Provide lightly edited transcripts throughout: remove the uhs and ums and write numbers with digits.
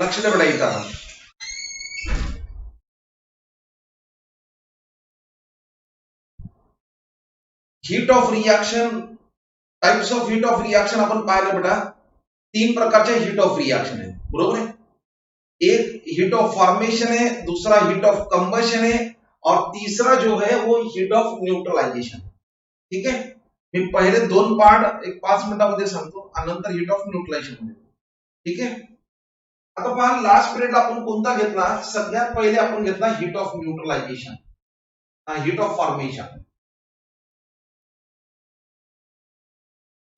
लक्ष दे बेटा इथं. Heat of reaction, types of heat of reaction आपण पाहिलं बेटा. 3 प्रकारचे हीट ऑफ रिएक्शन आहे, बरोबर आहे. एक हीट ऑफ फॉर्मेशन है, दूसरा हीट ऑफ कंबशन है, और तीसरा जो है वो हीट ऑफ न्यूट्रलायझेशन. ठीक आहे. मी पहिले 2 पार्ट एक 5 मिनिटांमध्ये सांगतो आणि नंतर हीट ऑफ न्यूट्रलायझेशन मध्ये. ठीक आहे. आता पहा, लास्ट पिरियड आपण कोणता घेतला. सगळ्यात पहिले आपण घेतला heat of neutralisation, heat of formation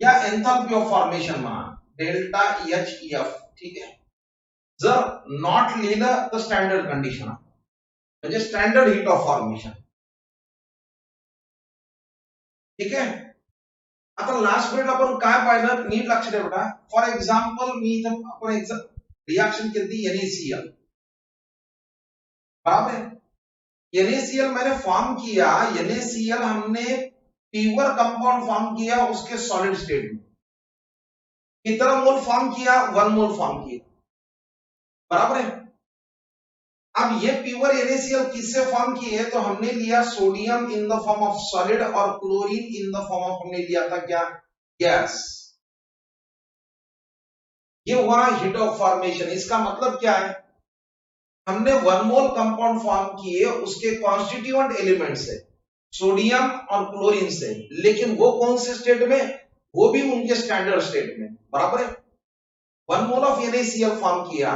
या एन्थाल्पी ऑफ फॉर्मेशन म्हणा, डेल्टा एच एफ. ठीक आहे. जर नॉट लिहिलं तर स्टँडर्ड कंडिशन म्हणजे स्टँडर्ड हीट ऑफ फॉर्मेशन. ठीक आहे. आता लास्ट पिरियड आपण काय पाहिलं नीट लक्ष द्या बेटा. फॉर एक्झाम्पल मी इथं आपण एक रिएक्शन केली NaCl, बराबर है. NaCl मैंने फॉर्म किया. NaCl हमने प्योर कंपाउंड फॉर्म किया उसके सॉलिड स्टेट में. कितना मोल form KIA? 1 mole form KIA, बराबर है. अब ये प्योर NaCl किससे फॉर्म किए? तो हमने लिया sodium in the form of solid और chlorine in the form of, हमने लिया था क्या? गैस. ये हुआ हीट ऑफ फॉर्मेशन. इसका मतलब क्या है? हमने 1 मोल कंपाउंड फॉर्म किए उसके कॉन्स्टिट्यूएंट एलिमेंट से, सोडियम और क्लोरीन से, लेकिन वो कौन से स्टेट में? वो भी उनके स्टैंडर्ड स्टेट में, बराबर है. 1 मोल ऑफ NaCl फॉर्म किया,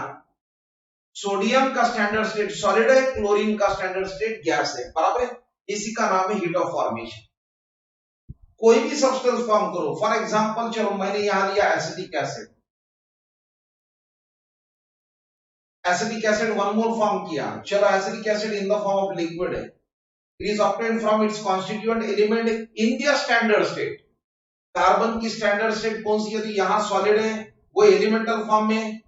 सोडियम का स्टैंडर्ड स्टेट सॉलिड है, क्लोरीन का स्टैंडर्ड स्टेट गैस है, बराबर है. इसी का नाम है हीट ऑफ फॉर्मेशन. कोई भी सब्सटेंस फॉर्म करो. फॉर एग्जांपल चलो मैंने यहां लिया acetic acid. Acetic acid 1 mole form किया. चलो acetic acid in the form of liquid है. It is obtained from its constituent element in their standard state. Carbon की स्टैंडर्ड स्टेट कौन सी है? तो यहां सॉलिड है, वो एलिमेंटल फॉर्म में.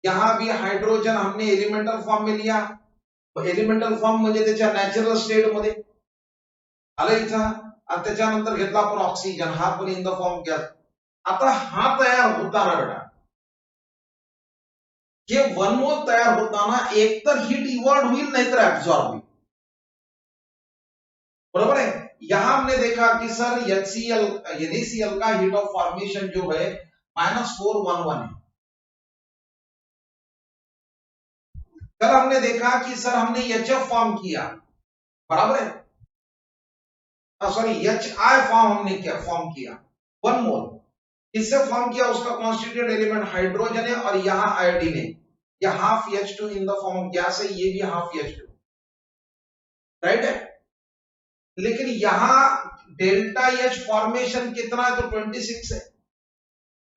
यहां भी हाइड्रोजन हमने एलिमेंटल फॉर्म में लिया. एलिमेंटल फॉर्म म्हणजे त्याच्या नॅचरल स्टेट मध्ये आलं इथं. आणि त्याच्यानंतर घेतला आपण ऑक्सिजन, हा पण इन द फॉर्म गॅस. आता हा तयार होताना बेटा, हे 1 मोल तयार होताना एक तर हीट इवॉल्व होईल नाहीतर ऍब्सॉर्ब होईल, बरोबर है. यहां हमने देखा कि सर NaCl का हीट ऑफ फॉर्मेशन जो है -411 है. कल हमने देखा कि सर हमने HF फॉर्म किया, बराबर है. सॉरी HI फॉर्म हमने क्या फॉर्म किया 1 मोल. किससे फॉर्म किया? उसका कॉन्स्टिट्यूएंट एलिमेंट हाइड्रोजन है और यहां आयोडीन है. ये half H2 in the form of gas है, ये भी हाफ H2, राइट है. लेकिन यहां डेल्टा H फॉर्मेशन कितना है? तो 26 है,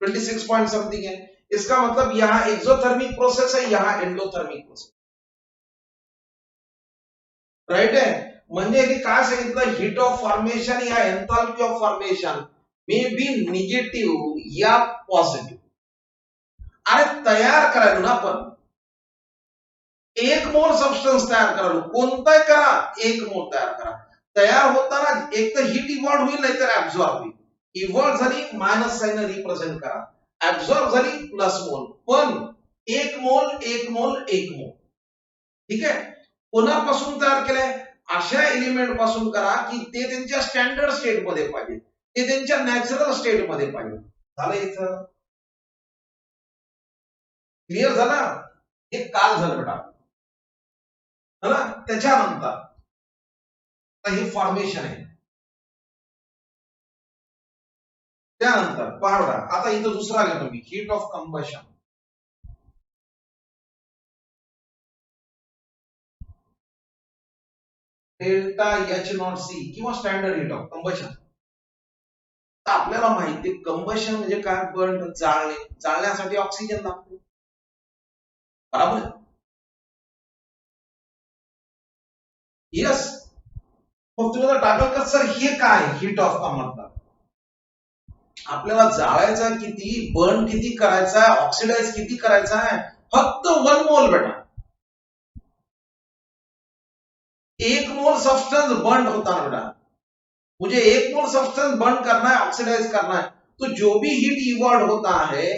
26 पॉइंट समथिंग है. इसका मतलब यहां एक्सोथर्मिक प्रोसेस है, यहां एंडोथर्मिक प्रोसेस, राइट है. म्हणजे काय सांगितलं? हीट ऑफ फॉर्मेशन या enthalpy of formation may be negative या पॉझिटिव्ह. अरे तयार करायला ना आपण 1 मोल सबस्टन्स तयार करायला, कोणताही करा 1 मोल तयार करा. तयार होताना एक तर हीट इव्हॉल्व होईल नाहीतर ऍब्सॉर्ब होईल. इव्हॉल्व झाली मायनस साइन रिप्रेझेंट करा, ऍब्सॉर्ब झाली प्लस मोल. पण 1 मोल 1 मोल 1 मोल. ठीक आहे. कोणापासून तयार केलंय? अशा एलिमेंट पासून करा की ते त्यांच्या स्टँडर्ड स्टेट मध्ये पाहिजे, ते त्यांच्या नॅचरल स्टेट मध्ये पाहिजे. झालं इथं क्लिअर झाला. हे काल झालं बेटा. त्याच्यानंतर हे फॉर्मेशन आहे. त्यानंतर पहा बेटा, आता इथं दुसरा घेतो मी, heat of combustion. Delta H0C किंवा स्टँडर्ड हीट ऑफ कंबशन. आपल्याला माहिती कंबशन म्हणजे काय? बर्न, जाळणे. जाळण्यासाठी ऑक्सिजन लागतो, बराबर. यस. मग तुम्हाला टाकल का सर हे काय हीट ऑफ का म्हणतात? आपल्याला जाळायचा किती, बर्न किती करायचा, ऑक्सिडाइज किती करायचा आहे? फक्त 1 मोल बेटा. 1 मोल सब्सटेंस बर्न होता ना बेटा. मुझे 1 मोल सब्सटेंस बर्न करना है, ऑक्सीडाइज करना है, तो जो भी हीट इवॉल्व होता है,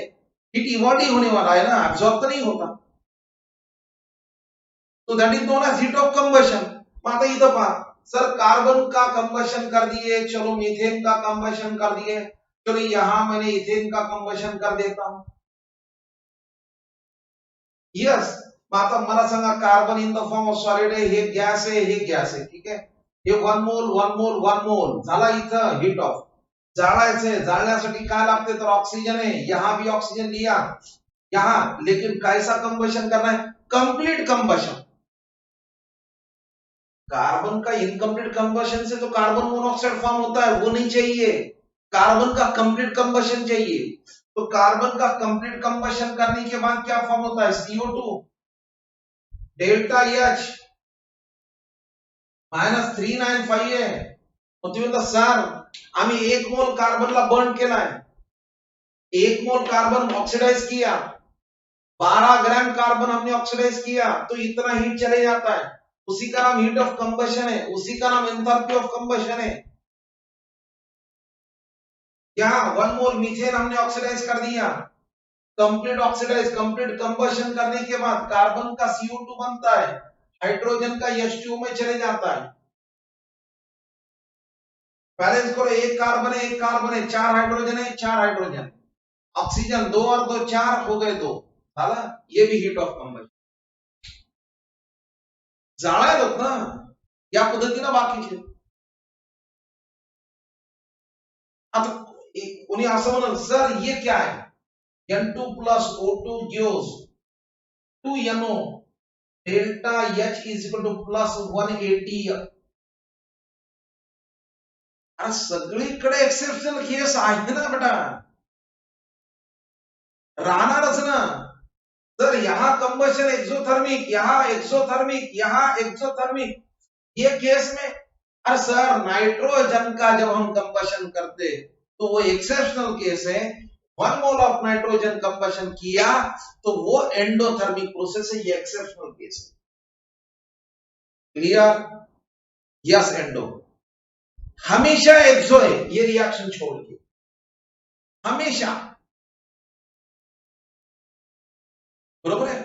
हीट इवॉल्व ही होने वाला है ना, एब्सॉर्ब तो नहीं होता. तो that is known as heat of combustion. आता इथं पहा सर, कार्बन का कंबशन कर दिए, चलो मीथेन का कंबशन कर दिए, चलो यहां मैंने इथेन का कंबशन कर देता हूं। यस, आता मला सांगा, carbon in the form of solid आहे, हे गॅस आहे, हे गॅस आहे, ठीक आहे। हे 1 मोल 1 मोल 1 मोल झाला इथं हीट ऑफ। जाळायचे, जाळण्यासाठी काय लागते तर ऑक्सीजन है, यहां भी ऑक्सीजन लिया यहां, लेकिन कैसा कंबशन करना है, कंप्लीट कंबशन। कार्बन का इनकम्प्लीट कंबशन से तो कार्बन मोनोऑक्साइड फॉर्म होता है, वो नहीं चाहिए, कार्बन का कंप्लीट कंबशन चाहिए। तो कार्बन का कंप्लीट कंबशन करने के बाद क्या फॉर्म होता है, CO2 डेल्टा एच -395 आहे। मग तुम्ही म्हणता सर आम्ही 1 मोल कार्बनला बर्न केलाय, 1 मोल कार्बन ऑक्सीडाइज किया, 12 ग्राम कार्बन हमने ऑक्सीडाइज किया, तो इतना हीट चले जाता है, उसी का नाम हीट ऑफ कंबशन है, उसी का नाम एंथैल्पी ऑफ कंबशन है। यहाँ 1 मोल मीथेन हमने ऑक्सीडाइज कर दिया, कंप्लीट ऑक्सीडाइज, कंप्लीट कंबशन करने के बाद कार्बन का CO2 बनता है, हाइड्रोजन का H2 में चले जाता है। बैलेंस करो, एक कार्बन है, एक कार्बन है, 4 हाइड्रोजन है, 4 हाइड्रोजन, ऑक्सीजन 2 और 2 4 हो गए 2, झाला, ये भी हीट ऑफ कंबशन। जाळायलोत ना या पद्धतीनं बाकीचे। आता कोणी असं म्हणलं सर ये क्या है, N2 plus O2 gives 2NO, delta H is equal to plus 180। अरे सगळीकडे एक्सेप्शनल केस आहे ना बेटा, राहणारच ना। तर यहाँ कंबशन एक्सोथर्मिक, यहाँ एक्सोथर्मिक, यहाँ एक्सोथर्मिक, ये केस में, अरे सर नाइट्रोजन का जब हम कंबशन करते तो वो एक्सेप्शनल केस है, 1 mole of nitrogen combustion KIA तो वो एंडोथर्मिक प्रोसेस है, ये एक्सेप्शनल केस है। क्लियर? यस, एंडो हमेशा एक्सो है, ये रिएक्शन छोड़ के हमेशा, बरोबर आहे।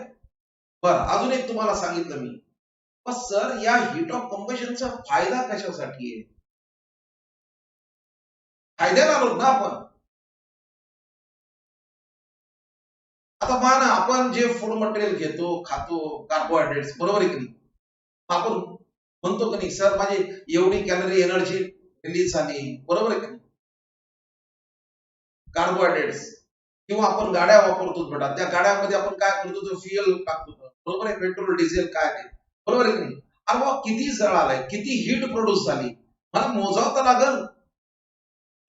बरं, अजून एक तुम्हाला सांगितलं मी, पण सर या हीट ऑफ कंबशनचा फायदा कशासाठी आहे, फायद्याला आलो ना आपण। आता पहा ना, आपण जे फूड मटेरियल घेतो, खातो, कार्बोहायड्रेट्स, बरोबर आहे की नाही, आपण म्हणतो की नाही सर माझी एवढी कॅलरी एनर्जी रिलीज झाली, बरोबर आहे की नाही, कार्बोहायड्रेट्स। किंवा आपण गाड्या वापरतो बेटा, त्या गाड्यामध्ये आपण काय करतो, तो फ्युएल टाकतो, बरोबर आहे, पेट्रोल डिझेल काय ते, बरोबर आहे की नाही। अरे वा, किती जळालाय, किती हीट प्रोड्यूस झाली, मला मोजावं तर लागल,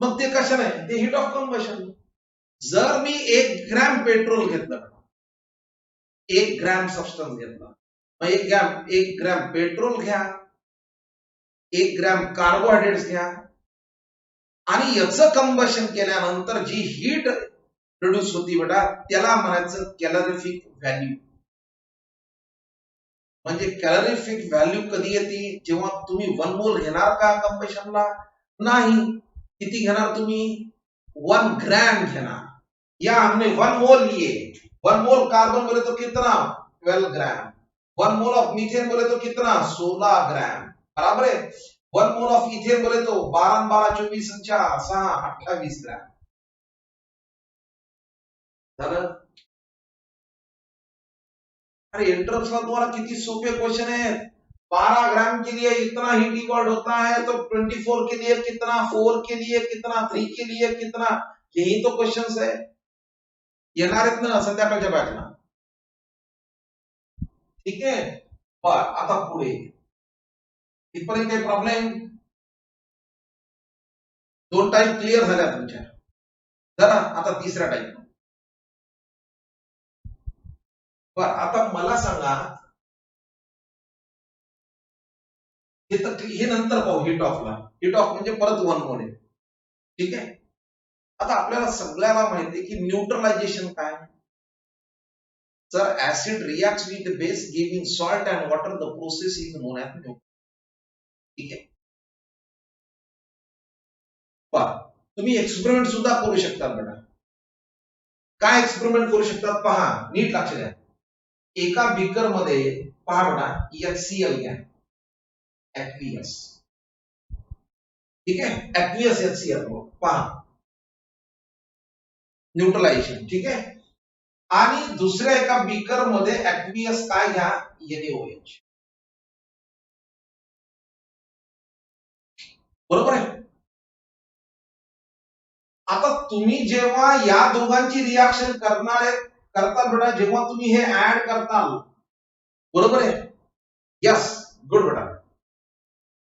मग ते कशाने, ते हीट ऑफ कंबशन। जर मी 1 ग्रॅम पेट्रोल घेतलं, 1 ग्रॅम सबस्टन्स घेतला, मग 1 ग्रॅम पेट्रोल घ्या, 1 ग्रॅम कार्बोहायड्रेट्स घ्या, आणि याचं कंबशन केल्यानंतर जी हीट प्रोड्यूस होती बेटा, त्याला म्हणायचं कॅलरिफिक व्हॅल्यू। म्हणजे कॅलरिफिक व्हॅल्यू कधी येते, जेव्हा तुम्ही 1 मोल घेणार का कंबशनला, नाही, किती घेणार तुम्ही, 1 ग्राम घेणार। या हमने 1 मोल लिए, 1 मोल कार्बन बोले तो कितना, 12 ग्राम, 1 मोल ऑफ मीथेन बोले तो कितना, 16 ग्राम, बराबर है। 1 मोल ऑफ इथेन बोले तो 12 12 24 6 28 ग्राम झालं। अरे एंट्रेंस में तुम्हारा कितनी सोपे क्वेश्चन है, 12 ग्राम के लिए इतना हीट इवॉल्व होता है, तो 24 के लिए कितना, 4 के लिए कितना, 3 के लिए कितना, यही तो क्वेश्चंस है, येणार आहेत ना संध्याकाळच्या बॅचला, ठीक आहे। आता पुढे इथपर्यंत काही प्रॉब्लेम, 2 टाइप क्लिअर झाल्या तुमच्या, जरा आता तिसरा टाइप। आता मला सांगा, हे नंतर पाहू हीट ऑफला, हीट ऑफ म्हणजे परत 1 मोल आहे, ठीक आहे। आता आपल्याला सगळ्याला माहिती आहे की न्यूट्रलायझेशन काय, sir acid reacts with the base giving salt and water, the process is known as neutral, ठीक आहे। पहा, तुम्ही एक्सपेरिमेंट सुद्धा करू शकता बेटा, काय एक्सपेरिमेंट करू शकतात पहा, नीट लक्ष द्या। एका बीकर मध्ये पहा बेटा, HCl घ्या, एक्वियस, ठीक आहे, एक्वियस HCl पहा, न्यूट्रलायझेशन, ठीक आहे. आणि दुसऱ्या एका बीकर मध्ये एक्वियस काय घ्या, NaOH, बरोबर आहे. आता तुम्ही जेव्हा या दोघांची रिॲक्शन करताल बेटा, जेव्हा तुम्ही हे ऍड करताल, बरोबर आहे, यस, गुड बेटा,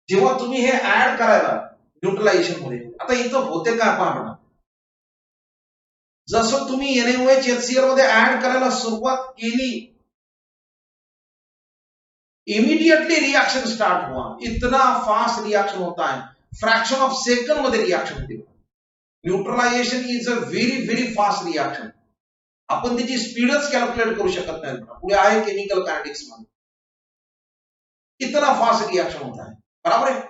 जेव्हा तुम्ही हे ऍड करायला न्यूट्रलायझेशन मध्ये, आता इथं होते काय पहा बेटा, जसं तुम्ही NaOH HCl मध्ये ऍड करायला सुरुवात केली, इमीडिएटली रिएक्शन स्टार्ट हुआ, इतना फास्ट रिएक्शन होता है, फ्रैक्शन ऑफ सेकंड मध्ये रिएक्शन होते. Neutralisation is a very fast reaction. आपण त्याची स्पीडच कॅल्क्युलेट करू शकत नाही. पुढे आहे केमिकल काइनेटिक्स मध्ये, इतना फास्ट रिएक्शन होता है, बराबर है.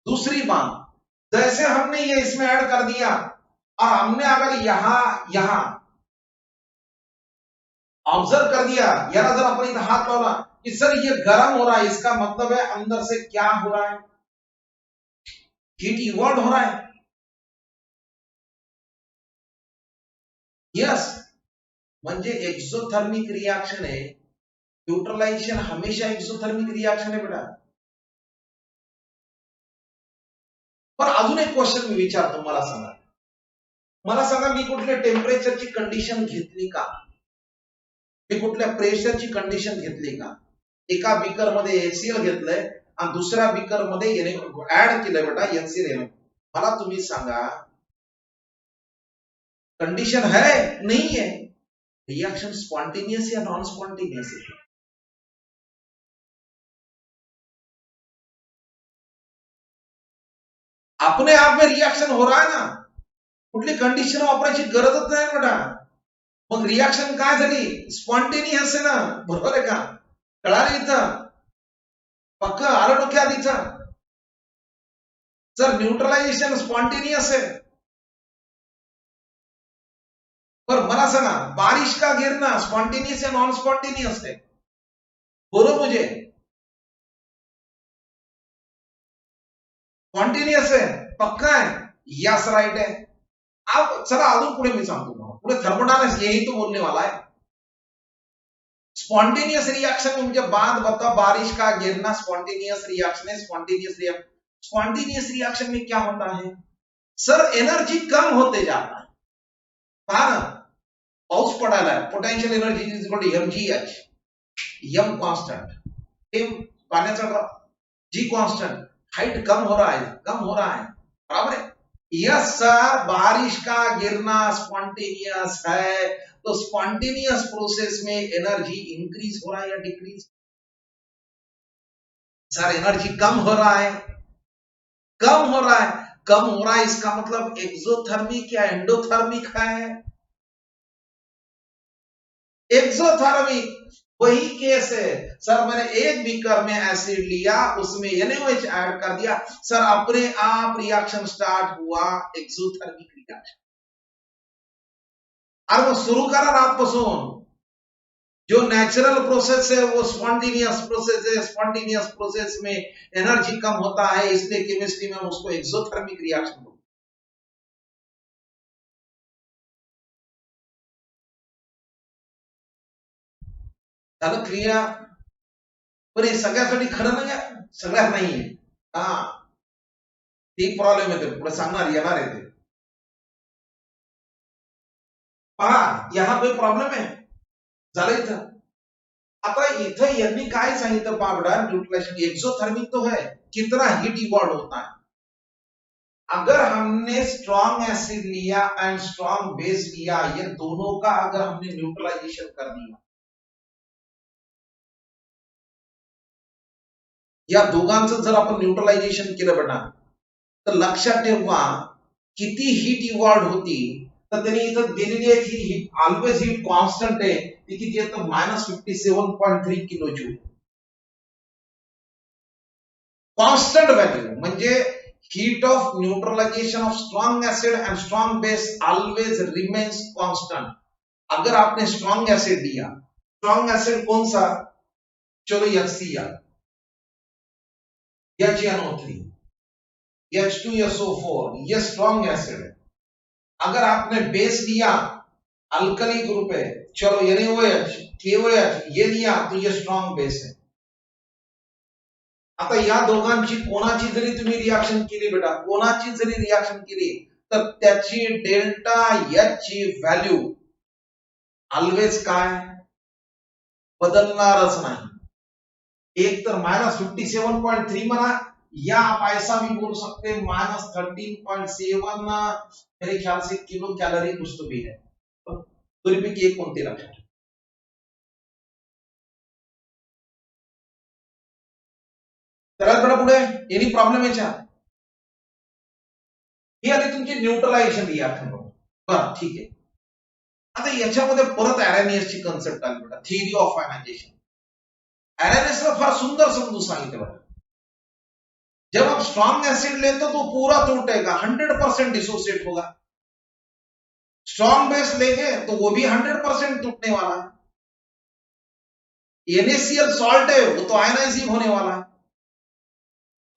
दूसरी बात, जैसे हमने ये इसमें ऐड कर दिया और हमने अगर यहां ऑब्जर्व कर दिया, यार जर अपन इधर हाथ लावला कि सर ये गर्म हो रहा है, इसका मतलब है अंदर से क्या हो रहा है, हीट इवॉल्व हो रहा है. यस, म्हणजे एक्सोथर्मिक रिएक्शन है. न्यूट्रलायझेशन हमेशा एक्सोथर्मिक रिएक्शन है बेटा. पण अजून एक क्वेश्चन मी विचारतो, मला सांगा मी कुठल्या टेम्परेचरची कंडिशन घेतली का, मी कुठल्या प्रेशरची कंडिशन घेतली का. एका बीकर मध्ये HCl घेतलंय आणि दुसऱ्या बीकर मध्ये ऍड केलंय बेटा HCl. मला तुम्ही सांगा, कंडीशन है नहीं है, रिएक्शन स्पॉन्टेनियस या नॉन स्पॉन्टेनियस है. अपने आप में रिएक्शन हो रहा है ना, कुठली कंडिशन वापरायची गरजच नाही बेटा. मग रिएक्शन काय झाली, स्पॉन्टेनियस आहे ना, बरोबर आहे का, कळालं इथं, पक्क आलं डोक्यात इथं. जर न्यूट्रलायझेशन स्पॉन्टेनियस है, पर मला सांगा बारिश का गिरना स्पॉन्टेनियस या नॉन स्पॉन्टेनियस है, बोलो मुझे. स्पॉन्टेनियस है, पक्का है, यस राइट है. अब चला अजून पुढे मी सांगतो, पुढे थर्मोडायनामिक्स यही तो बोलने वाला है. स्पॉन्टेनियस रिएक्शन मुझे बात बताओ, बारिश का गिरना स्पॉन्टेनियस रिएक्शन है. स्पॉन्टेनियस रिएक्शन में क्या होता है सर, एनर्जी कम होते जाता है. पहा ना, पाऊस पडायला आहे, potential energy is equal to mgh, m constant, m पाण्याचा ड्रॉप, g कांस्टेंट, हाइट कम हो रहा है, बराबर है. यस सर, बारिश का गिरना स्पॉन्टेनियस है, तो स्पॉन्टेनियस प्रोसेस में एनर्जी इंक्रीज हो रहा है या डिक्रीज. सर एनर्जी कम हो रहा है, कम हो रहा है, इसका मतलब एक्सोथर्मिक या एंडोथर्मिक है. एक्सोथर्मिक वही केस है सर, मैंने एक बीकर में एसिड लिया, उसमें NaOH ऐड कर दिया, सर अपने आप रिएक्शन स्टार्ट हुआ, एक्सोथर्मिक रिएक्शन. और वो शुरू करा रातपासून. जो नेचुरल प्रोसेस है वो स्पॉन्टेनियस प्रोसेस है, स्पॉन्टेनियस प्रोसेस में एनर्जी कम होता है, इसलिए केमिस्ट्री में उसको एक्सोथर्मिक रिएक्शन बोलते हैं. झालं क्लियर. पण हे सगळ्यासाठी खरं नाही आहे, सगळ्यात नाहीये. हा, एक प्रॉब्लेम येते, पुढे सांगणार येणार आहे ते. पहा, यहाँ पे प्रॉब्लेम आहे, झालं इथं. आता इथं यांनी काय सांगितलं पावडा, न्यूट्रलाइजेशन एक्सोथर्मिक तो है, कितना हीट इवॉल्व होता है. अगर हमने स्ट्रॉन्ग एसिड लिया एंड स्ट्रॉन्ग बेस लिया, ये दोनों का अगर हमने न्यूट्रलाइजेशन कर दिया, या दोघांचं जर आपण न्यूट्रलाइजेशन केलं बेटा, तर लक्षात ठेवा किती हीट इवॉल्व होती. तर त्यांनी इथं दिलेली आहे ही हीट, ऑलवेज हीट कॉन्स्टंट आहे, ती किती आहे तर -57.3 किलो जूल. कॉन्स्टंट व्हॅल्यू म्हणजे heat of neutralisation of strong acid and strong base always remains constant. अगर आपने स्ट्रॉन्ग एसिड लिया, स्ट्रॉन्ग एसिड कौन सा, चलो HCl, HNO3, H2SO4, ये स्ट्रॉन्ग एसिड है। अगर आपने बेस लिया अल्कली ग्रुप है, चलो NaOH, KOH ये लिया तो ये स्ट्रॉंग बेस है। आता या दोघांची कोणाची जरी तुम्ही रिएक्शन केली बेटा, कोणाची जरी रिएक्शन केली तर त्याची डेल्टा H ची व्हॅल्यू ऑलवेज काय बदलणारच नाही। एक तर -57.3 म्हणा, या आप ऐसा भी बोल सकते हैं -13.7 मेरे ख्याल से किलो कैलोरी कुछ तो भी है, फिर भी एक कोणती लक्षात। पुढे एनी प्रॉब्लेम याच्यात? ही आली तुमची न्यूट्रलायझेशन रिएक्शन। बरं ठीक आहे, आता याच्यामध्ये परत Arrhenius ची कन्सेप्ट आली बेटा, थियरी ऑफ आयनायझेशन। Arrhenius ला फार सुंदर समजून सांगितलं बेटा, जब आप स्ट्रॉन्ग एसिड लेते हो तो पूरा टूटेगा, 100% डिसोसिएट होगा। स्ट्रॉन्ग बेस लेंगे तो वो भी 100% टूटने वाला है। NaCl सॉल्ट है वो तो आयनाइज ही होने वाला है।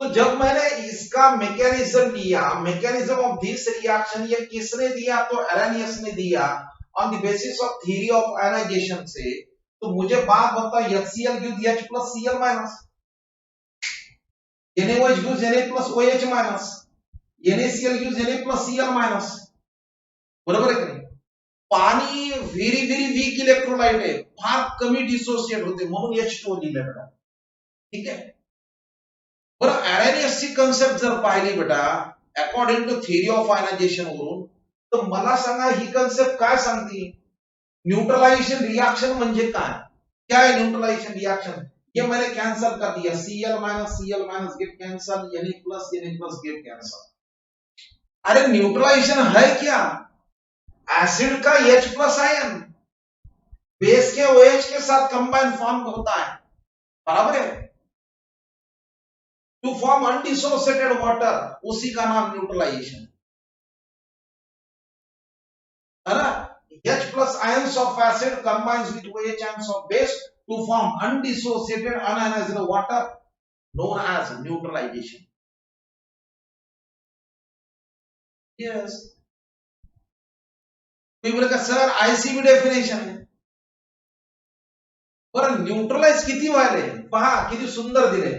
तो जब मैंने इसका मैकेनिज्म लिया, मैकेनिज्म ऑफ दिस रिएक्शन ये किसने दिया? तो Arrhenius ने दिया on the basis of theory of ionisation से। तो मुझे बात बता, HCl gives H plus Cl minus, NaOH gives Na plus OH minus, NaCl gives Na plus Cl minus, बरोबर आहे का नाही? पाणी व्हेरी व्हेरी वीक इलेक्ट्रोलाइट आहे, फार कमी डिसोसिएट होते, म्हणून H2O लिहिलं बेटा, ठीक आहे। बरं Arrhenius ची कन्सेप्ट जर पाहिली बेटा according to theory of ionization वरून, तर मला सांगा ही कन्सेप्ट काय सांगते? न्यूट्रलाइजेशन रिएक्शन म्हणजे काय? क्या है न्यूट्रलाइजेशन रिएक्शन? ये मैंने कैंसिल कर दिया, Cl minus get cancel, Na plus get cancel. अरे न्यूट्रलाइजेशन है क्या? एसिड का H प्लस आयन बेस के OH के साथ कंबाइन फॉर्म होता है, बराबर है, टू फॉर्म अनडिसोसिएटेड वाटर, उसी का नाम न्यूट्रलाइजेशन है ना। H plus ions of acid combines with OH ions of base to form undissociated unionized water known as neutralization. Yes. कोई बोलेगा सर ICV डेफिनेशन है, पर न्यूट्रलाइज किती व्हायले पहा, किती सुंदर दिले।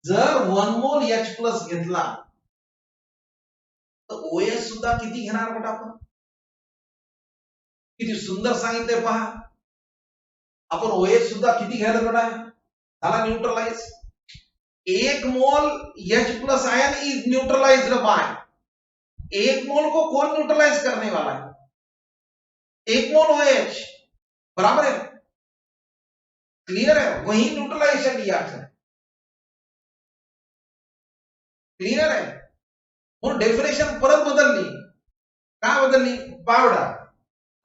जर 1 मोल H प्लस घेतला तर OH सुद्धा किती घेणार बेटा आपण? किती सुंदर सांगितले पहा, आपण OH सुद्धा किती घ्यायला बेटा? झाला neutralise. 1 mole H plus ion is neutralised by, 1 mole को कौन न्यूट्रलाइज करने वाला है? 1 मोल OH, बराबर है, क्लियर है, वही न्यूट्रलाइजेशन रिएक्शन, क्लियर है। और डेफिनेशन परत बदलली, काय बदलली? Powder.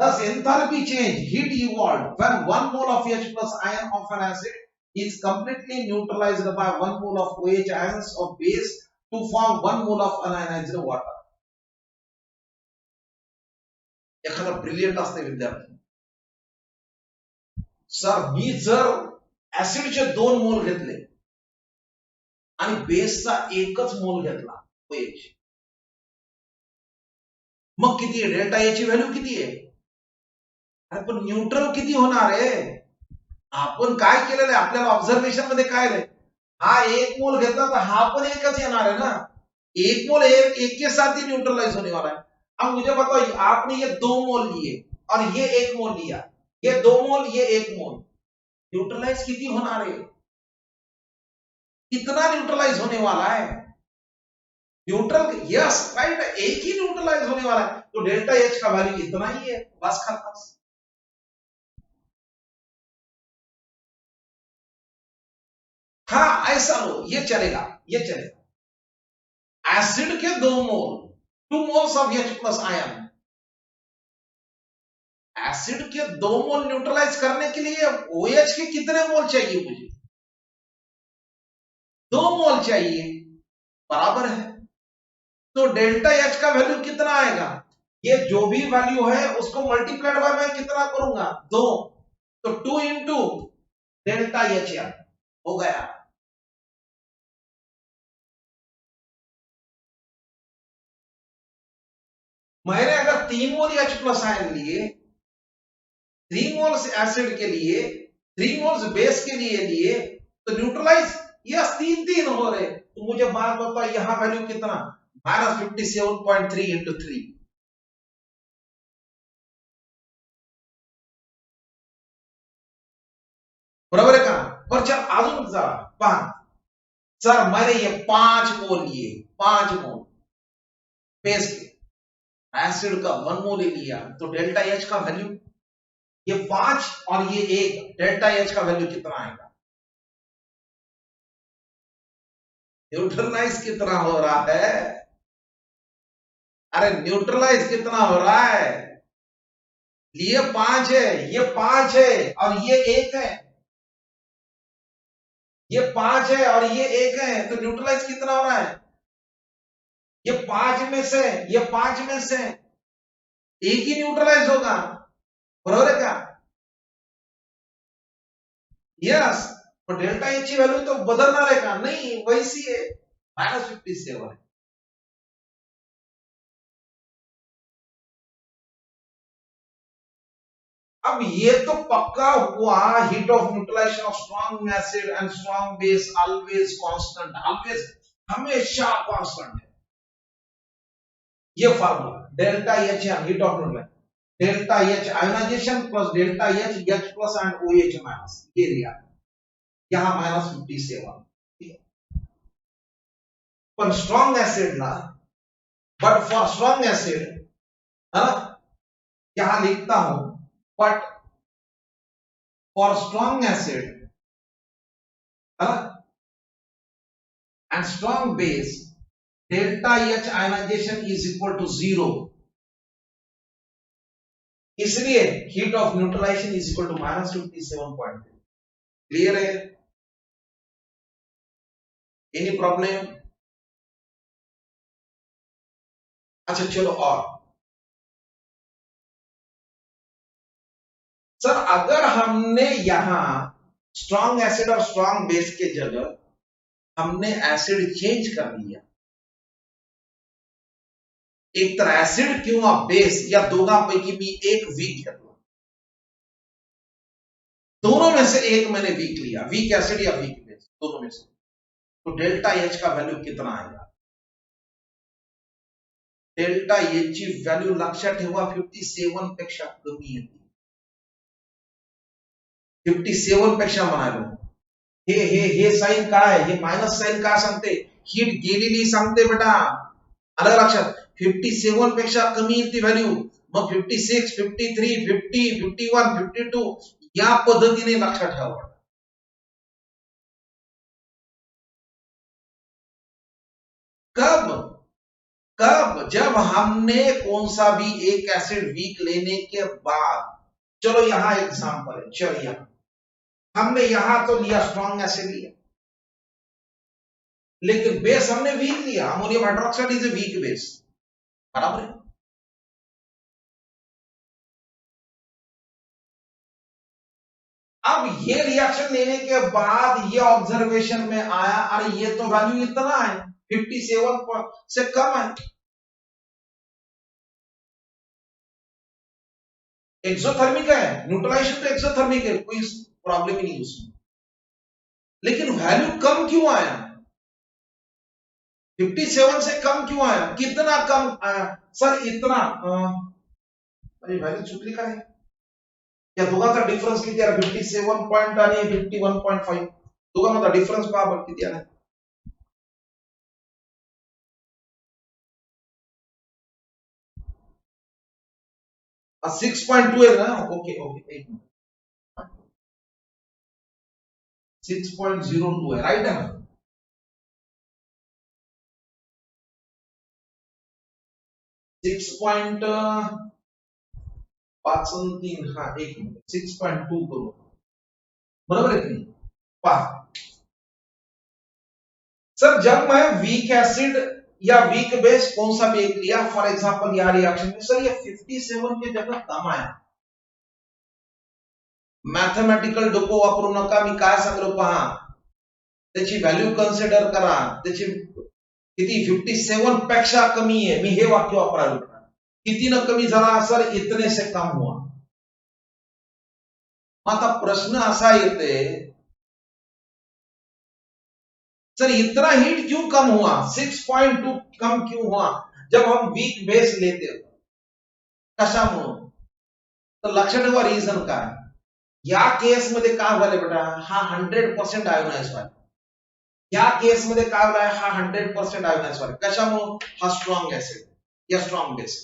Thus enthalpy change, heat evolved when 1 mole of H plus ion of an acid is completely neutralized by 1 mole of OH ions of base to form 1 mole of unionized water. एखादा brilliant असते विद्यार्थी, sir मी जर ऍसिडचे 2 मोल घेतले आणि बेसचा एकच मोल घेतला OH, मग किती आहे? डेल्टा H ची व्हॅल्यू किती आहे? पण न्यूट्रल किती होणार आहे? आपण काय केलेलं आहे आपल्याला ऑब्झर्वेशन मध्ये काय आहे, हा 1 मोल घेतला तर हा पण एकच येणार है ना, 1 मोल एक के साथ ही न्यूट्रलाइज होने वाला है। अब मुझे बताओ, आपने ये 2 मोल लिए और ये 1 मोल लिया, ये 2 मोल ये 1 मोल, न्यूट्रलाइज किती होणार है? कितना न्यूट्रलाइज होने वाला है? न्यूट्रल, यस राइट, एक ही न्यूट्रलाइज होने वाला है, तो डेल्टा H का वैल्यू इतना ही है, बस खत्म। हाँ ऐसा लो, ये चलेगा, ये चलेगा। एसिड के 2 mole, 2 moles of H plus ion, acid के 2 मोल न्यूट्रलाइज करने के लिए OH के कितने मोल चाहिए? मुझे 2 मोल चाहिए, बराबर है। तो डेल्टा H का वैल्यू कितना आएगा? ये जो भी वैल्यू है उसको मल्टीप्लाइड बाय मैं कितना करूंगा? 2, तो 2 इंटू डेल्टा H हो गया। मैंने अगर 3 मोल H प्लस आयन लिए, 3 मोल्स एसिड के लिए, 3 मोल्स बेस के लिए तो न्यूट्रलाइज यस 3 हो रहे। तो मुझे बात बताओ यहां वैल्यू कितना, -57.3 इंटू 3। बरोबर आहे का? पर चल अजून जरा पहा, सर मैंने ये 5 मोल लिए, 5 मोल बेस के एसिड का 1 मोल लिया, तो डेल्टा एच का वैल्यू ये 5 और ये 1, डेल्टा एच का वैल्यू कितना आएगा? न्यूट्रलाइज कितना हो रहा है? अरे न्यूट्रलाइज कितना हो रहा है? ये 5 है, ये 5 है और ये 1 है, ये 5 है और ये 1 है, तो न्यूट्रलाइज कितना हो रहा है? ये 5 में से, ये 5 में से एक ही न्यूट्रलाइज होगा। बरोबर है क्या? यस। तो डेल्टा एच की वैल्यू तो बदलणार आहे का? नहीं, वैसी है, -57 है। अब ये तो पक्का हुआ heat of neutralisation of strong acid and strong base always constant, always हमेशा कांस्टेंट है। ये formula delta H heat of neutralisation, delta H ionisation plus delta H H plus and OH minus, ये लिया यहां -57। पर स्ट्रॉन्ग एसिड ना, but for strong acid है ना, यहां लिखता हूं बट फॉर स्ट्रॉन्ग एसिड है ना and strong base delta H ionisation is equal to 0, इसलिए heat of neutralisation is equal to -57.3। Clear है? Any problem? अच्छा चलो, और सर अगर हमने यहां स्ट्रॉन्ग एसिड और स्ट्रॉन्ग बेस के जगह हमने एसिड चेंज कर दिया, एक तर एसिड किंवा बेस या दोघांपैकी मी एक वीक घेतला, दोनों में से एक मैंने वीक लिया, वीक एसिड या वीक बेस, दोनों में से, तो डेल्टा एच का वैल्यू कितना आएगा? डेल्टा एच ची व्हॅल्यू लक्षात ठेवा 57 पेक्षा कमी येते, 57 पेक्षा म्हणालो। हे साइन काय, हे माइनस साइन काय सांगते? हीट गेलेली सांगते बेटा, आलं लक्षात? 57 पेक्षा कमी येते व्हॅल्यू, मग 56, 53, 50, 51, 52 या पद्धतीने लक्षात ठेवा। कब? कब? जब हमने कौन सा भी एक एसिड वीक लेने के बाद, चलो यहां एग्जांपल है, चलो यहां हमने यहां तो लिया स्ट्रॉन्ग एसिड लिया, लेकिन बेस हमने वीक लिया, ammonium hydroxide is a weak base, बराबर है? अब ये रिएक्शन लेने के बाद ये ऑब्जर्वेशन में आया, अरे ये तो वैल्यू इतना है, 57 से कम है, एक्सोथर्मिक है, न्यूट्रलाइजेशन तो एक्सोथर्मिक है, कोई प्रॉब्लम ही नहीं उसमें, लेकिन वैल्यू कम क्यों आया? 57 से कम क्यों आया? कितना कम आया सर? इतना अरे वैल्यू चुकली का है या दोघांचा डिफरन्स किती आहे? 57 पॉइंट आणि 51.5, दोघांचा डिफरन्स पहा बरं किती आहे? 6.2 है ना? ओके ओके, एक मिनट, 6.02 है, राइट है ना? 6.53, हाँ एक मिनट, 6.2 करो, बराबर है कि नहीं? पहा सर, जब मैं वीक एसिड या वीक बेस कौन सा भी एक लिया, फॉर एग्जांपल यहां रिएक्शन में सर ये 57 के जगह कम आया, मॅथमॅटिकल डोको वापरू नका, मी काय सांगलो पहा, त्याची व्हॅल्यू कन्सिडर करा, त्याची किती 57 पेक्षा कमी आहे, मी हे वाक्य वापरायला लागणार. किती न कमी झाला सर, इतने से कम हुआ. आता प्रश्न असा येते, सर इतना हीट क्यों कम हुआ, 6.2 कम क्यों हुआ जब हम वीक बेस लेते, कशामुळे? तर लक्षात ठेवा रिझन काय. या केस मध्ये काय झालं बेटा, हा 100% आयोनाइज व्हायला. या केस मध्ये काय झालाय, हा 100% आयोनाइज व्हायला. कशामुळे? हा स्ट्रॉंग ऍसिड या स्ट्रॉंग बेस,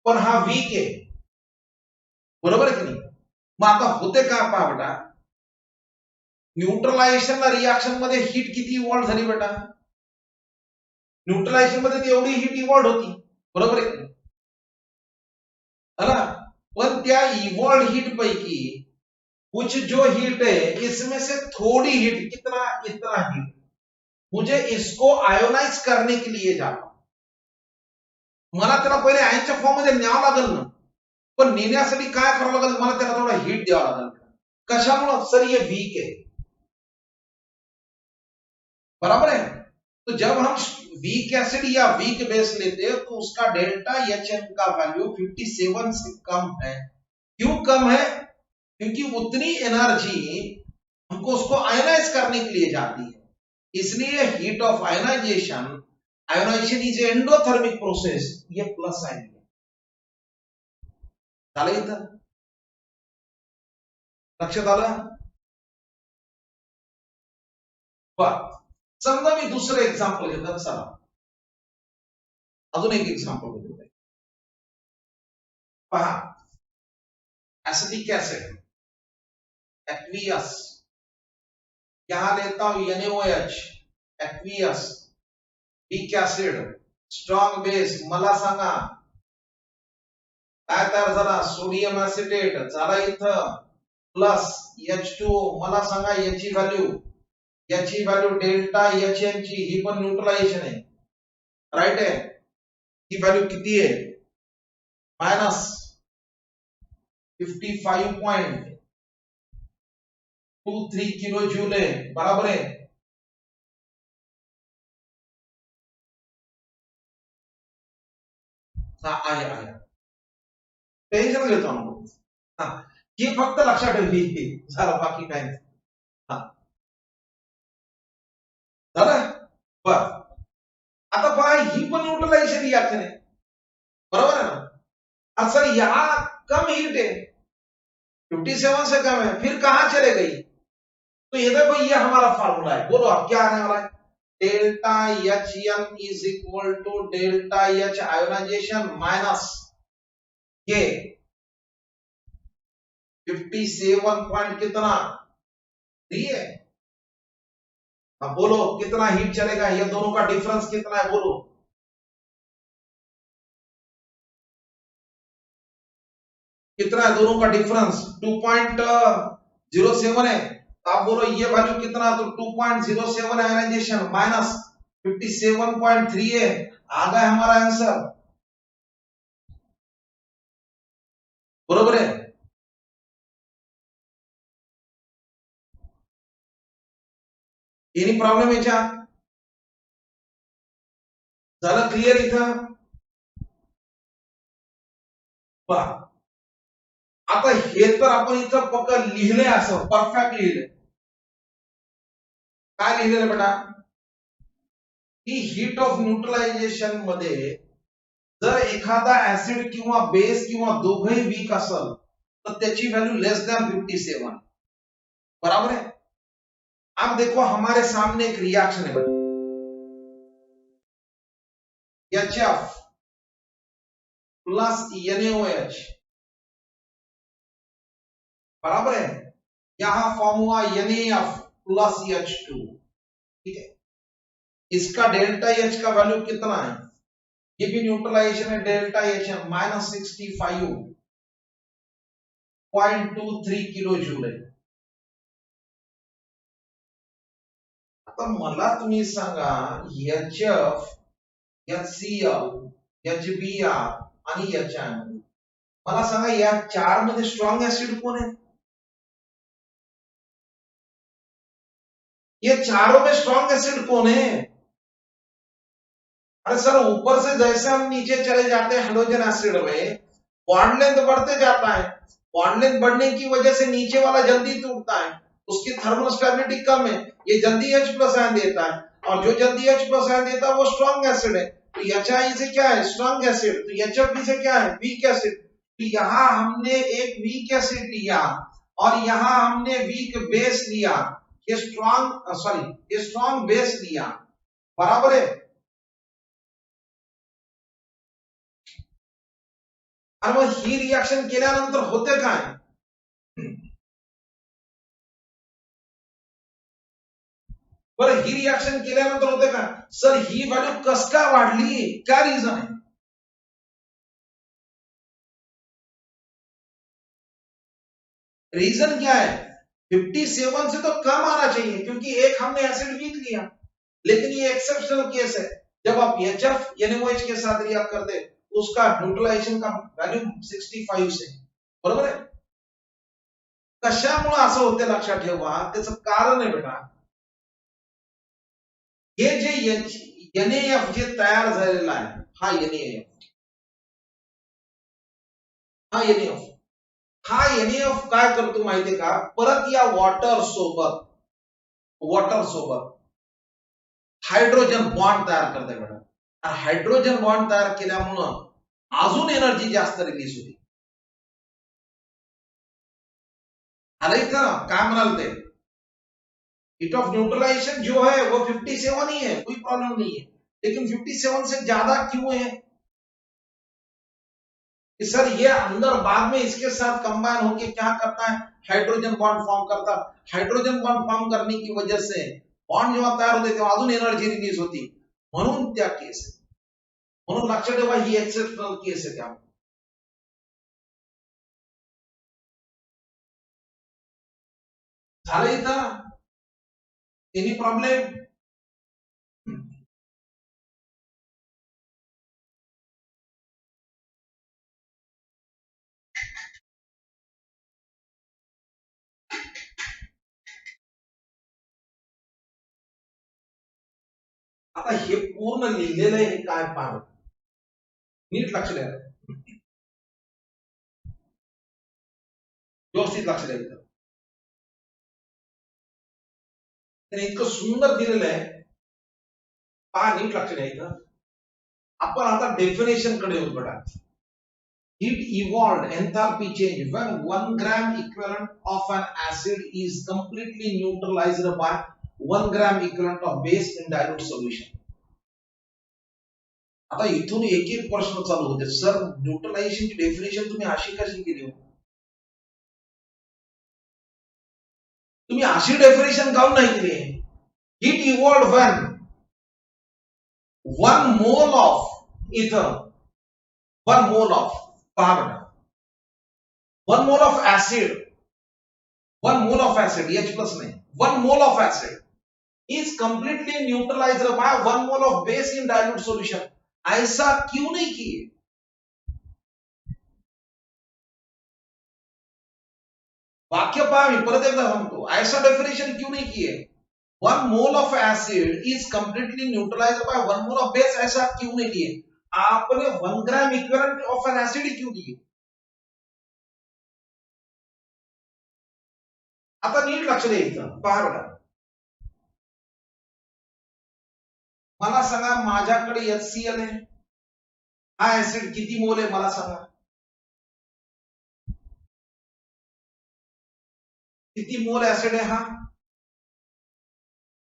पण हा वीक आहे, बरोबर आहे की नाही. मग आता होते का पहा बेटा, न्यूट्रलायझेशनला रिएक्शन मध्ये हीट किती इव्हॉल्व झाली बेटा, न्यूट्रलायझेशन मध्ये एवढी हीट इव्हॉल्व होती, बरोबर आहे की ना. पण त्या इव्हॉल्व हीट पैकी कुछ जो हीट है इसमें से थोड़ी हीट, कितना, इतना हीट मुझे इसको आयोनाइज करने के लिए जाना, मला त्याला पहिले आयनच्या फॉर्म मध्ये न्यावं लागेल ना, पण नेण्यासाठी काय करावं लागेल, मला त्याला थोडा हीट द्यावा लागेल. कशामुळे? सर ये वीक है, बराबर है. तो जब हम वीक एसिड या वीक बेस लेते हैं तो उसका डेल्टा एचएन का वैल्यू 57 से कम है. क्यों कम है? क्योंकि उतनी एनर्जी हमको उसको आयोनाइज करने के लिए जाती है. इसलिए heat of ionisation, ionisation is endothermic process, ये प्लस साइन है. झालं इथं लक्षात आलं. समजा मी दुसरं एक्झाम्पल घेतो, चला अजून एक एक्झाम्पल घेतो. पहा, एसिटिक एसिड एक्वियस, यहां लेता हूं NaOH, aqueous, weak acid, strong base. मला सांगा काय तयार झाला, सोडियम ऍसिटेट झाला इथं, प्लस H2O. मला सांगा याची व्हॅल्यू डेल्टा HN ची, ही पण न्यूट्रलायझेशन आहे, राईट आहे. ही व्हॅल्यू किती आहे, मायनस 55.23 किलो जूल आहे, बराबर आहे. आहे टेन्शन घेतो आपण, ही फक्त लक्षात ठेवली झालं, बाकी काय नाही. झालं बर. आता पहा, ही पण न्यूट्रलायझेशन रिएक्शन आहे, बरोबर है ना. सर यहां कम हीट है, 57 से कम है, फिर कहां चले गई. तो ये देखो, ये हमारा फार्मूला है. बोलो आप क्या आने वाला है, delta H N is equal to delta H ionisation minus ये 57 पॉइंट कितना 3 है. अब बोलो कितना हीट चलेगा, ये दोनों का डिफरेंस कितना है, बोलो कितना है दोनों का डिफरेंस, 2.07 है. आप बोलो ये वैल्यू कितना, तो 2.07 आयोनाइजेशन माइनस 57.3 है. आ गया हमारा आंसर, बरोबर है. एनी प्रॉब्लेम याच्या, झालं क्लिअर इथं. आता हे तर आपण इथं पक्क लिहिलंय, असं परफेक्ट लिहिलंय. काय लिहिलेलं बेटा, की हीट ऑफ न्यूट्रलायझेशन मध्ये जर एखादा ऍसिड किंवा बेस किंवा दोघंही वीक असेल तर त्याची व्हॅल्यू लेस दॅन 57, बराबर है. अब देखो हमारे सामने एक रिएक्शन है, HF प्लस NaOH, बराबर है. यहां फॉर्म हुआ NaF प्लस H2, ठीक है. इसका डेल्टा H का वैल्यू कितना है, ये भी न्यूट्रलाइजेशन है, delta H minus 65.23 kilo joule है. आता मला तुम्ही सांगा, HF, HCl, HBr आणि HN, मला सांगा या चार मध्ये स्ट्रॉंग ऍसिड कोण आहे. ये चारों में स्ट्रॉन्ग एसिड कौन है? अरे सर, ऊपर से जैसे हम नीचे चले जाते हैं हाइड्रोजन एसिड में, बॉन्ड लेंथ बढ़ते जाता है। बॉन्ड लेंथ बढ़ने की वजह से नीचे वाला जल्दी टूटता है, उसकी थर्मल स्टेबिलिटी कम है, ये जल्दी H प्लस आयन देता है, और जो जल्दी H प्लस आयन देता है वो स्ट्रॉन्ग एसिड है। तो HI से क्या है? Strong acid. तो HFP से क्या है? Weak acid. तो यहां हमने एक वीक एसिड लिया और यहां हमने वीक बेस लिया, ये स्ट्रॉन्ग बेस लिया, बराबर है। आणि मग ही रिएक्शन केल्यानंतर होते काय? बरं, ही रिएक्शन केल्यानंतर होते काय? सर, ही व्हॅल्यू कस काय वाढली? क्या रीजन आहे? रीजन क्या है? 57 से तो कम आना चाहिए, क्योंकि एक हमने एसिड वीक लिया, लेकिन ये एक्सेप्शनल केस है। जब आप HF NaOH के साथ रिएक्ट करते उसका न्यूट्रलाइजेशन का वैल्यू 65 से, बरोबर आहे। कशामुळे असं होते लक्षात ठेवा, त्याचं कारण आहे बेटा, हे जे NaF जे तयार झालेला आहे, हा NaF, हा NaF काय करतो माहितीये का? परत या वॉटर सोबत हायड्रोजन बॉन्ड तयार करते बेटा। हायड्रोजन बॉन्ड तयार केल्यामुळं अजून एनर्जी जास्त रिलीज होती। आलं इथं काय म्हणाल ते? हिट ऑफ न्यूट्रलाइजेशन जो है वो 57 ही है, कोई प्रॉब्लम नहीं है, लेकिन 57 से ज्यादा क्यों है? कि सर ये अंदर बाद में इसके साथ कंबाइन होके क्या करता है? हाइड्रोजन बॉन्ड फॉर्म करता है। हाइड्रोजन बॉन्ड फॉर्म करने की वजह से बॉन्ड जेव्हा तयार होते तेव्हा अजून एनर्जी रिलीज होती, म्हणून त्या केस आहे। म्हणून लक्षात ठेवा, ही एक्सेप्शनल केस आहे। त्या झालं इथं? Any problem? आता हे पूर्ण लिहिलेलं आहे, हे काय पाहू, नीट लक्ष द्या, व्यवस्थित लक्ष द्यायचं। त्याने इतकं सुंदर दिलेलं आहे, पहा, नीट लक्ष द्यायचं। आपण आता डेफिनेशन कडे येऊ बेटा। Heat evolved enthalpy change when 1 gram equivalent of an acid is completely neutralized by 1 gram equivalent of base in dilute solution. आता इथून एक एक प्रश्न चालू होते, सर न्यूट्रलायझेशनची डेफिनेशन तुम्ही अशी कशी केली? तुम्ही अशी डेफिनेशन काऊन नाही केली? Heat evolved when 1 mole of ether, 1 mole of carbon, 1 mole of acid, 1 mole of acid, H plus नहीं, 1 mole of acid is completely neutralized by 1 mole of base in dilute solution. ऐसा क्यों नहीं किए? वाक्य पहा, मी परत एकदा सांगतो, ऐसा डेफिनेशन क्यों नहीं किए? 1 mole of acid is completely neutralized by 1 mole of base, ऐसा क्यों नहीं लिए? आपने 1 gram equivalent of an acid क्यों लिए? आता नीट लक्ष द्यायचं, पहा बघा, मला सांगा, माझ्याकडे HCl आहे, हा ऍसिड किती मोल आहे मला सांगा? किती मोल ऍसिड आहे हा?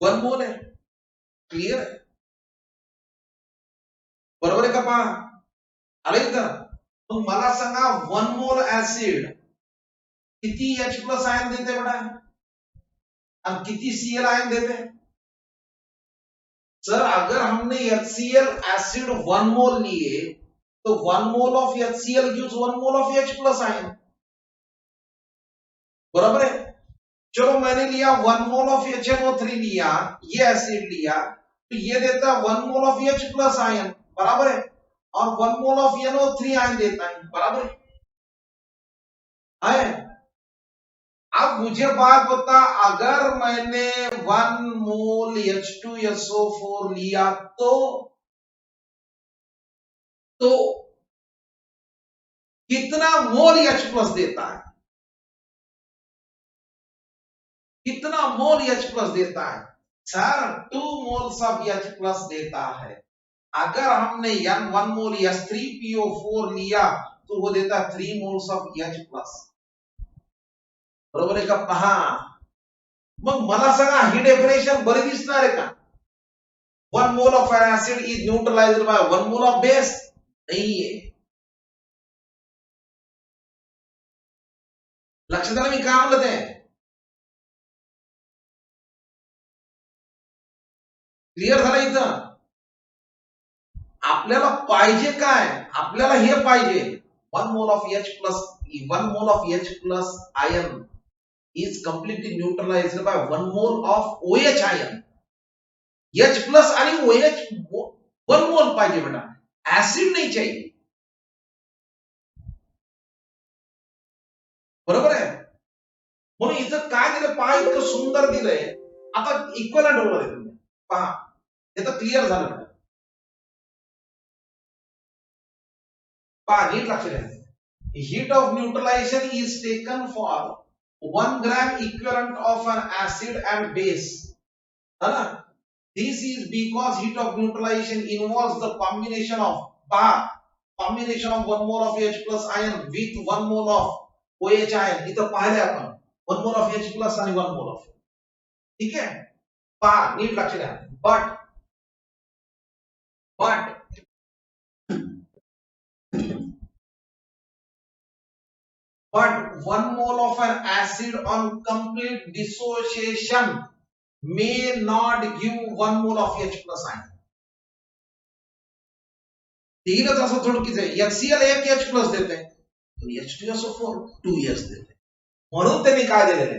1 मोल आहे। क्लियर आहे? बरोबर आहे का? पहा, आलं इथं? मग मला सांगा, 1 मोल ऍसिड किती H प्लस आयन देते बेटा, और किती Cl आयन देते? सर, अगर हमने HCl एसिड 1 मोल लिए तो 1 mole of HCl gives 1 mole of H plus ion, बराबर है? चलो, मैंने लिया 1 मोल ऑफ HNO3 लिया, ये एसिड लिया, तो ये देता है 1 mole of H plus ion, बराबर है, और 1 मोल ऑफ NO3 आयन देता है, बराबर है? अब मुझे बात बता, अगर मैंने 1 मोल H2SO4 लिया तो कितना मोल H प्लस देता है? कितना मोल H प्लस देता है? Sir 2 moles of H plus देता है। अगर हमने 1 मोल H3PO4 लिया तो वो देता 3 मोल्स ऑफ H प्लस। बरोबर आहे का? पहा, मग मला सांगा ही डेफिनेशन बरी दिसणार आहे का? 1 mole of an acid is neutralised by 1 mole of base, नहीं है। लक्षात आलं मी काय म्हणलं ते? क्लिअर झालं इथं? आपल्याला पाहिजे काय? आपल्याला हे पाहिजे 1 mole of H plus, 1 mole of H plus ion is completely neutralized by 1 मोल of OH ion. H plus आणि OH 1 मोल पाहिजे बेटा, ऍसिड नाही चाहिए। बरोबर आहे? म्हणून इथं काय दिलं पहा, इतकं सुंदर दिलंय। आता इक्वलंट होणार आहे तुम्ही पहा, हे तर क्लिअर झालं बेटा। पहा नीट लक्ष द्या, heat of neutralization is taken for 1 gram equivalent of an acid and base, है ना? This is because heat of neutralization involves the combination of 1 mole of H plus ion with 1 mole of OH ion। इथं पाहिले आपण 1 mole of H plus आणि 1 mole of, ठीक आहे? पहा नीट लक्ष द्या। but 1 mole of an acid on complete dissociation may not give 1 mole of H plus ion। तीनच असं थोडकीच आहे, HCl 1 H प्लस देते, H2SO4 2H देते। म्हणून त्यांनी काय दिलेले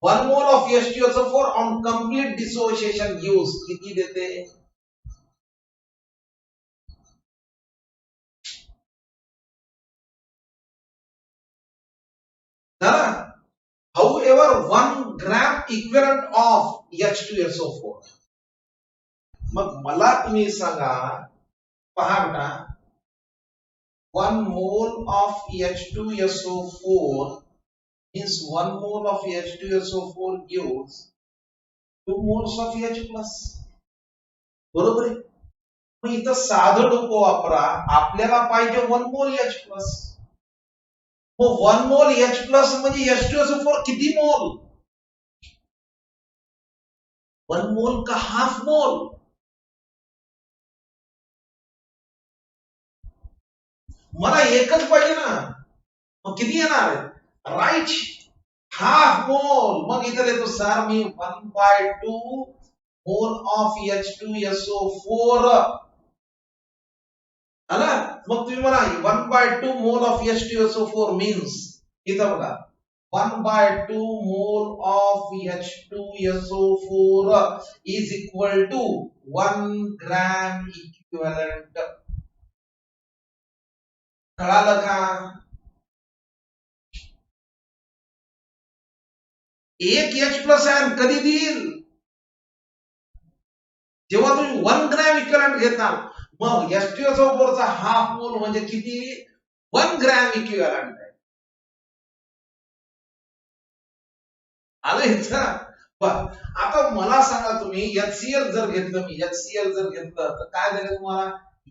1 mole of H2SO4 on complete dissociation use किती देते? ना? However 1 gram equivalent of H2SO4। मग मला तुम्ही सांगा, पहा बेटा, 1 mole of H2SO4 means 1 mole of H2SO4 gives 2 moles of H plus। बरोबर आहे? मग इथं साधं डोकं वापरा, आपल्याला पाहिजे 1 मोल H प्लस। मग 1 मोल H प्लस म्हणजे H2SO4 किती मोल? 1 मोल का हाफ मोल? मला एकच पाहिजे ना, मग किती येणार? Right, half mole. मग इथं देतो sir me 1/2 mole of H2SO4, है ना? मग तुम्ही मला 1/2 मोल ऑफ H2SO4 मीन्स इथं बघा 1/2 mole of H2SO4 is equal to 1 gram equivalent. कळालं का? एक H प्लस आयन कधी देईल? जेव्हा तुम्ही 1 ग्रॅम इक्विव्हॅलंट घेता। मग H2SO4 चा हाफ मोल म्हणजे किती? 1 ग्रॅम इक्विव्हॅलंट आहे। आलं इथं? आता मला सांगा तुम्ही HCl जर घेतलं, मी HCl जर घेतलं तर काय झालं तुम्हाला?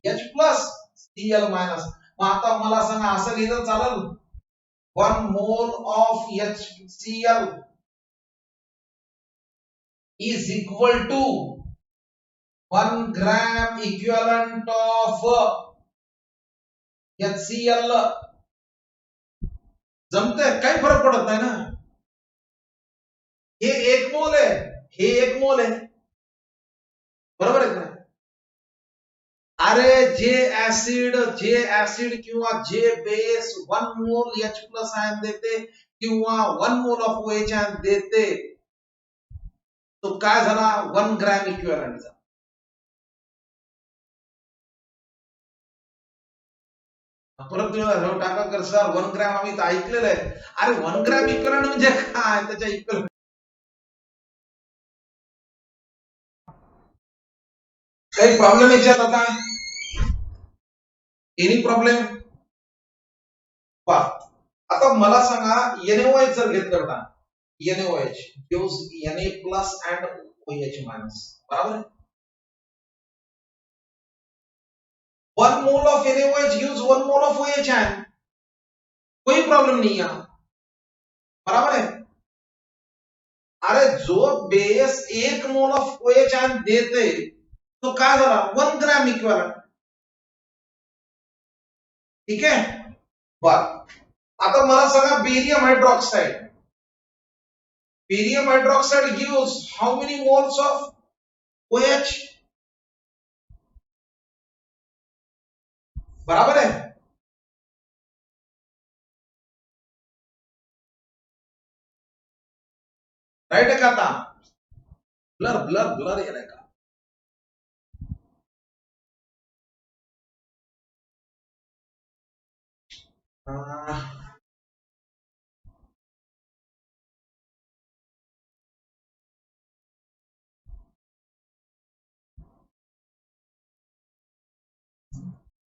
H plus Cl minus. मग आता मला सांगा असं लिहिलं चालेल? 1 mole of HCl is equal to 1 gram equivalent of HCl। जमतंय? काही फरक पडत नाही ना। हे 1 मोल आहे, हे 1 मोल आहे, बरोबर आहे का? अरे जे ऍसिड किंवा जे base 1 mole H plus ion देते किंवा 1 मोल ऑफ OH आयन देते, तो काय झाला? 1 ग्रॅम इक्विव्हॅलंट झाला। परत तुम्ही टाका कर सर 1 ग्रॅम आम्ही तर ऐकलेलं आहे. अरे 1 ग्रॅम इक्वलंट म्हणजे काय, त्याच्या इक्वल काही प्रॉब्लेम याच्यात आता, एनी प्रॉब्लेम? पा आता मला सांगा, NaOH जर घेतलं ना, NaOH gives Na plus and OH minus, बरोबर आहे? 1 mole of NaOH gives 1 mole of OH ion, कोई प्रॉब्लम नहीं है, बराबर है? अरे जो base 1 mole of OH ion देते तो काय झाला 1 ग्रॅम इक्विव्हॅलंट, ठीक आहे? बर आता मला सांगा barium hydroxide, barium hydroxide gives how many moles of OH, बराबर है? राइट है का? आता ब्लर ब्लर ब्लर येणार का?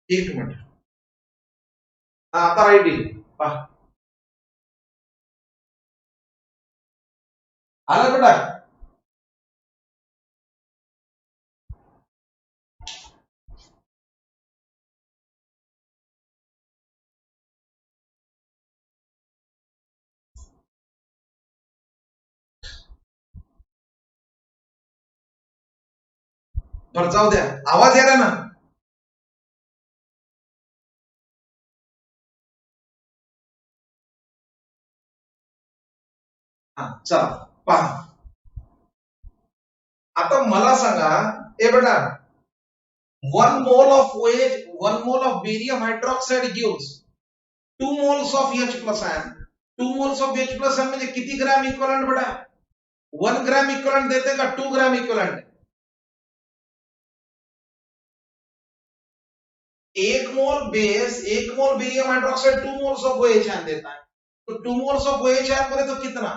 एक मिनिट, आता राईट येईल पहा, आलं बेटा? बरं जाऊ द्या, आवाज यायला ना? हा चला पहा, आता मला सांगा ए बेटा, 1 mole of OH, 1 mole of barium hydroxide gives 2 moles of H plus ion. 2 moles of H plus ion म्हणजे किती ग्रॅम इक्विव्हॅलंट बेटा? 1 ग्रॅम इक्विव्हॅलंट देते का 2 ग्रॅम इक्विव्हॅलंट? 1 मोल बेस, 1 मोल barium hydroxide, 2 moles of OH ion देता है, तो 2 मोल्स ऑफ OH ion बोले तो कितना?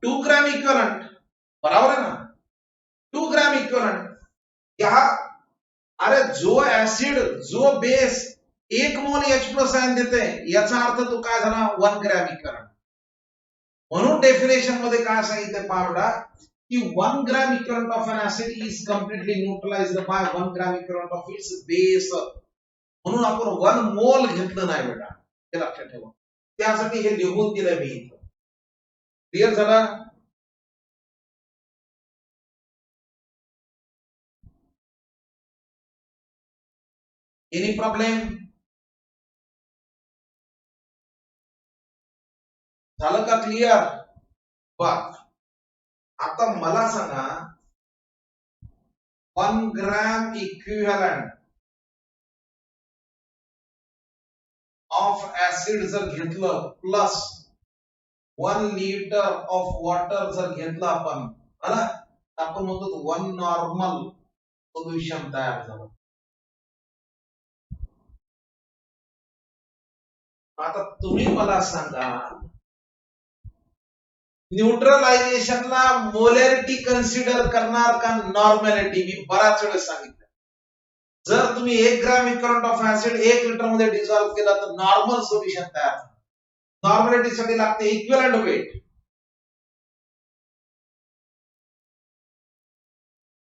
टू ग्राम इक्विवेलेंट, बराबर है ना? 2 ग्राम इक्विवेलेंट, यहाँ अरे जो ऍसिड जो base 1 mole H plus ion देते याचा अर्थ तो काय झाला 1 ग्रॅम इक्विवेलेंट. म्हणून डेफिनेशन मध्ये काय सांगितलं पावडा की 1 gram equivalent of an acid is completely neutralised by 1 gram equivalent of its base. म्हणून आपण 1 मोल घेतलं नाही बेटा, हे लक्षात ठेवा. त्यासाठी हे लिहून दिलं मी इथं. क्लिअर झालं? Any problem? झालं का क्लिअर? बर आता मला सांगा 1 ग्रॅम इक्विव्हॅलंट ऑफ ऍसिड जर घेतलं प्लस 1 लिटर ऑफ वॉटर जर घेतलं आपण, आपण म्हणतो 1 नॉर्मल सोल्युशन तयार झालं. आता तुम्ही मला सांगा न्यूट्रलायझेशनला मोलॅरिटी कन्सिडर करणार का नॉर्मॅलिटी? मी बराच वेळेस सांगितलं, जर तुम्ही 1 gram equivalent of acid 1 litre मध्ये डिझॉल्व्ह केला तर नॉर्मल सोल्युशन तयार होतं. नॉर्मॅलिटी साठी लागते इक्विव्हॅलंट वेट,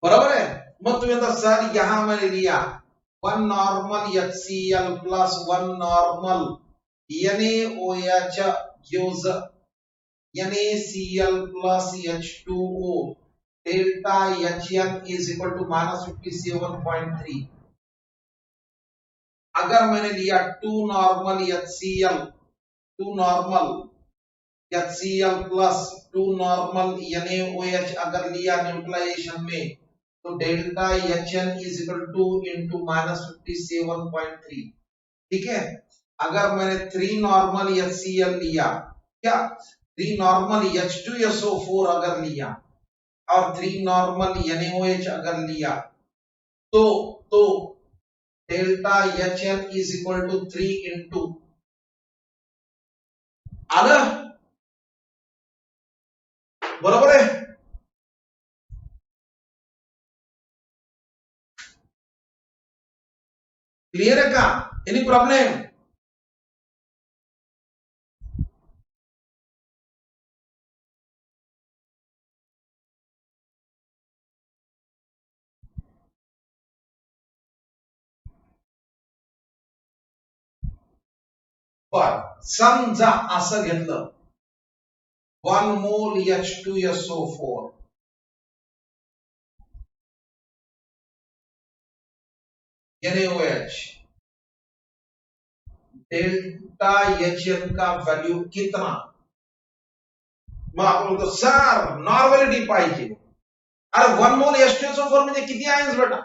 बरोबर है? मग तुम्ही आता सर यहां मैंने लिया 1 normal HCl plus 1 normal NaOH gives NaCl plus H2O, delta HN is equal to minus 57.3. अगर मैंने लिया 2 normal HCl, 2 normal HCl plus 2 normal NaOH अगर लिया न्यूट्रलाइजेशन में, तो delta HN is equal to into minus 57.3. ठीक है? अगर मैंने 3 नॉर्मल HCl लिया, क्या 3 नॉर्मल H2SO4 अगर लिया, और 3 नॉर्मल NaOH अगर लिया तो delta HN is equal to 3 into, आलं बरोबर आहे? क्लियर है का? Any problem? पर समजा असं घेतलं 1 मोल H2SO4 NaOH, डेल्टा HN का वैल्यू कितना? मग आपण बोलतो सर नॉर्मलिटी पाहिजे. अरे 1 मोल H2SO4 म्हणजे किती आयन्स बेटा?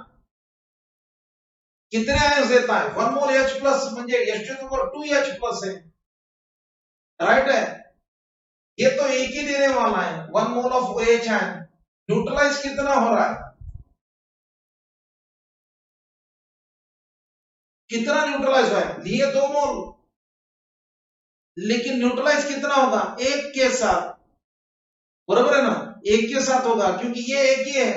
कितने आयन्स देता है? 1 मोल H प्लस म्हणजे H2SO4 2H प्लस है, राइट है? ये तो एक ही देने वाला है, 1 मोल ऑफ OH है. न्यूट्रलाइज कितना हो रहा है? कितना न्यूट्रलाइज हुआ है? लिए 2 मोल, लेकिन न्यूट्रलाइज कितना होगा? एक के साथ, बरोबर है ना? एक के साथ होगा क्योंकि ये एक ही है.